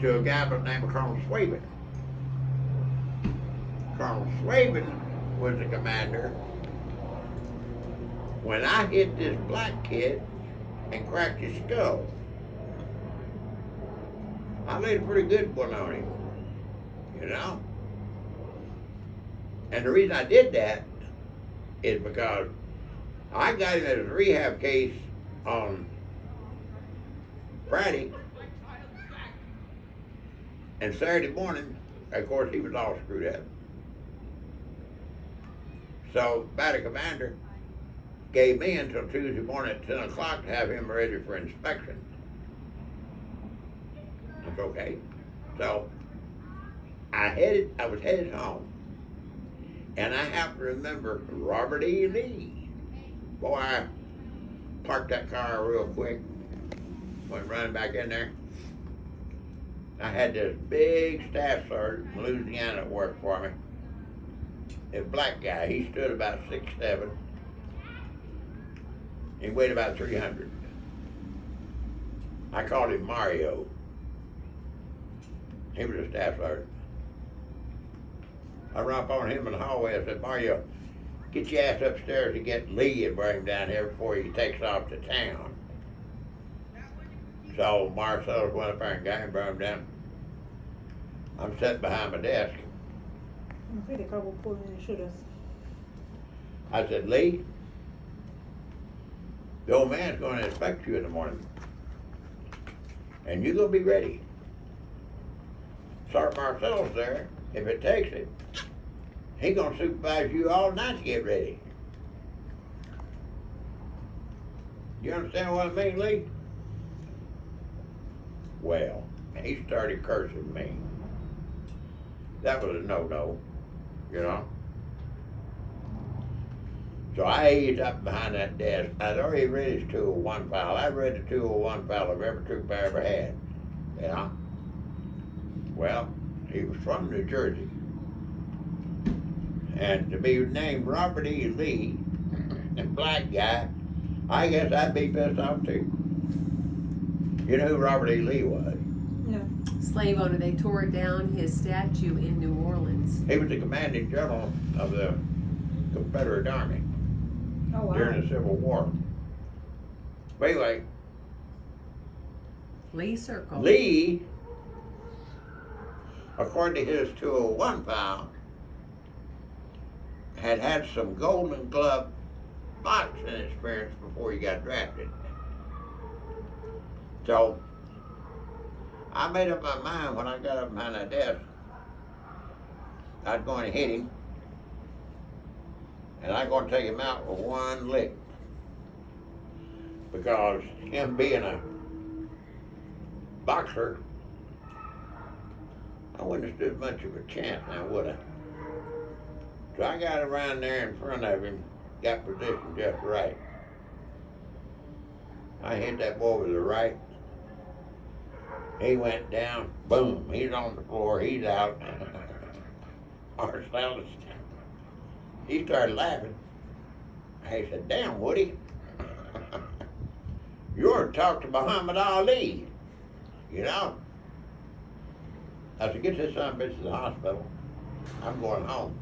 to a guy by the name of Colonel Swabin. Colonel Swabin was the commander when I hit this black kid and cracked his skull. I laid a pretty good one on him, you know? And the reason I did that is because I got him at his rehab case on Friday, and Saturday morning, of course, he was all screwed up. So, battery commander gave me until Tuesday morning at 10 o'clock to have him ready for inspection. That's okay. So, I was headed home. And I happened to remember Robert E. Lee. Boy, I parked that car real quick, went running back in there. I had this big staff sergeant in Louisiana that worked for me. A black guy. He stood about 6'7". He weighed about 300. I called him Mario. He was a staff sergeant. I ran up on him in the hallway. I said, Mario, get your ass upstairs and get Lee and bring him down here before he takes off to town. So Marcellus went up there and got him, brought him down. I'm sitting behind my desk. I said, Lee, the old man's going to inspect you in the morning. And you're going to be ready. Sergeant Marcellus there, if it takes it, he's going to supervise you all night to get ready. You understand what I mean, Lee? Well, he started cursing me. That was a no-no, you know? So I eased up behind that desk. I'd already read his 201 file. I read the 201 file of every troop I ever had, you know? Well, he was from New Jersey. And to be named Robert E. Lee, a black guy, I guess I'd be pissed off too. You know who Robert E. Lee was? No. Slave owner. They tore down his statue in New Orleans. He was the commanding general of the Confederate Army during the Civil War. But anyway, Lee Circle. Lee, according to his 201 file, had some Golden Glove boxing experience before he got drafted. So I made up my mind when I got up behind that desk, I was going to hit him, and I was going to take him out with one lick. Because him being a boxer, I wouldn't have stood much of a chance now, would I? So I got around there in front of him, got positioned just right. I hit that boy with the right. He went down, boom, he's on the floor, he's out. Marcellus, he started laughing. I said, damn, Woody, you ought to talk to Muhammad Ali, you know? I said, get this son of a bitch to the hospital. I'm going home.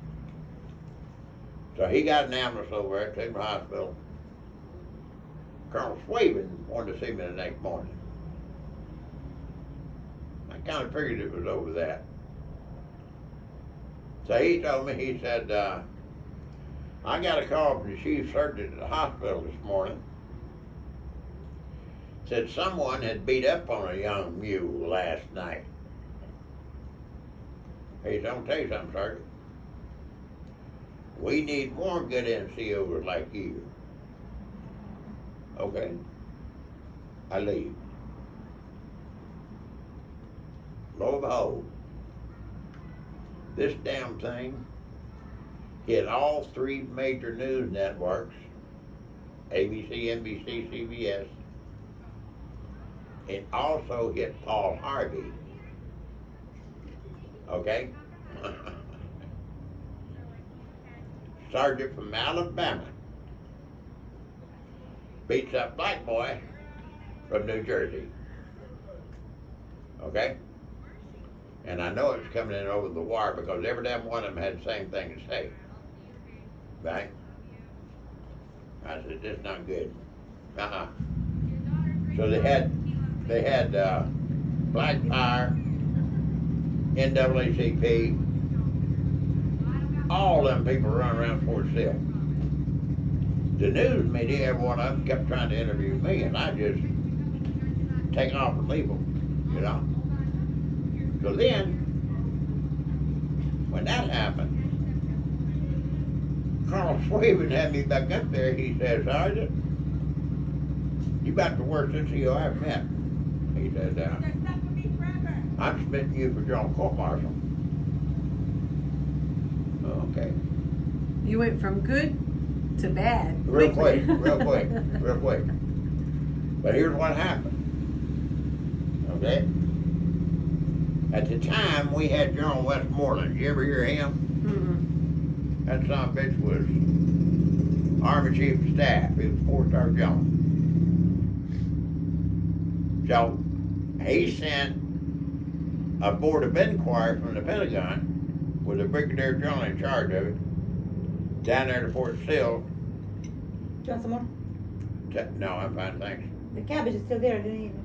So he got an ambulance over there, took him to the hospital. Colonel Swabin wanted to see me the next morning. I kind of figured it was over that. So he told me, he said, I got a call from the chief surgeon at the hospital this morning. Said someone had beat up on a young mule last night. He said, I'm gonna tell you something, Sergeant. We need more good NCOs like you. Okay. I leave. Lo and behold, this damn thing hit all three major news networks, ABC, NBC, CBS. It also hit Paul Harvey. Okay? Sergeant from Alabama beats up black boy from New Jersey. Okay? And I know it's coming in over the wire because every damn one of them had the same thing to say. Right? I said, this is not good. Uh-uh. So they had Black Fire, NAACP, all them people running around Fort Sill. The news media, every one of them kept trying to interview me, and I just take off and leave them, you know. So then, when that happened, Colonel Swaven had me back up there. He said, Sergeant, you about the worst NCO I've met. He said, I'm submitting you for general court-martial. Okay. You went from good to bad. Real quickly. quick, real quick, real quick. But here's what happened. Okay? At the time, we had General Westmoreland. You ever hear him? Mm-mm. That son of a bitch was Army Chief of Staff. He was 4-star general. So, he sent a board of inquiry from the Pentagon with a brigadier general in charge of it down there to Fort Sill. Do you want some more? No, I'm fine, thanks. The cabbage is still there, I didn't eat it.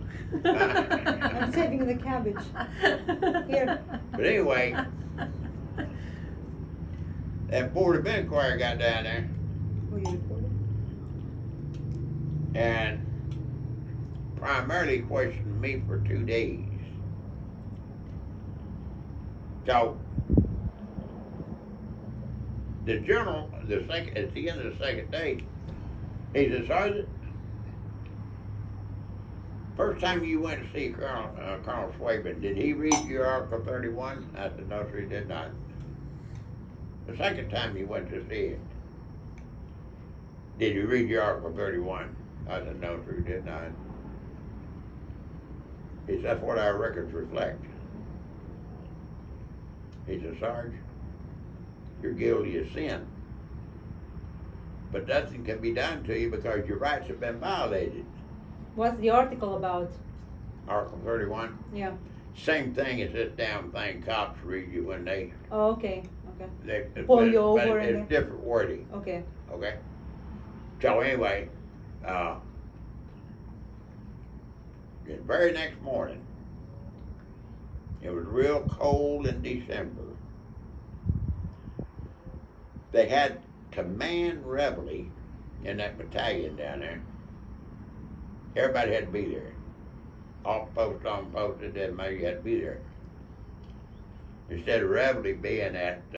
I'm saving the cabbage. Here. But anyway, that board of inquiry got down there Will you record it? and primarily questioned me for 2 days. So, the general, at the end of the second day, he said, Sergeant, first time you went to see Colonel Swaven, did he read your Article 31? I said, no, sir, he did not. The second time you went to see it, did you read your Article 31? I said, no, sir, he did not. He said, that's what our records reflect. He said, Sarge, you're guilty of sin. But nothing can be done to you because your rights have been violated. What's the article about? Article 31. Yeah. Same thing as this damn thing cops read you when they Oh, okay. Okay. pull you over and it's different wording. Okay. Okay. So anyway, the very next morning, it was real cold in December. They had command reveille in that battalion down there. Everybody had to be there. Off post, on post, it didn't matter, you had to be there. Instead of reveille being at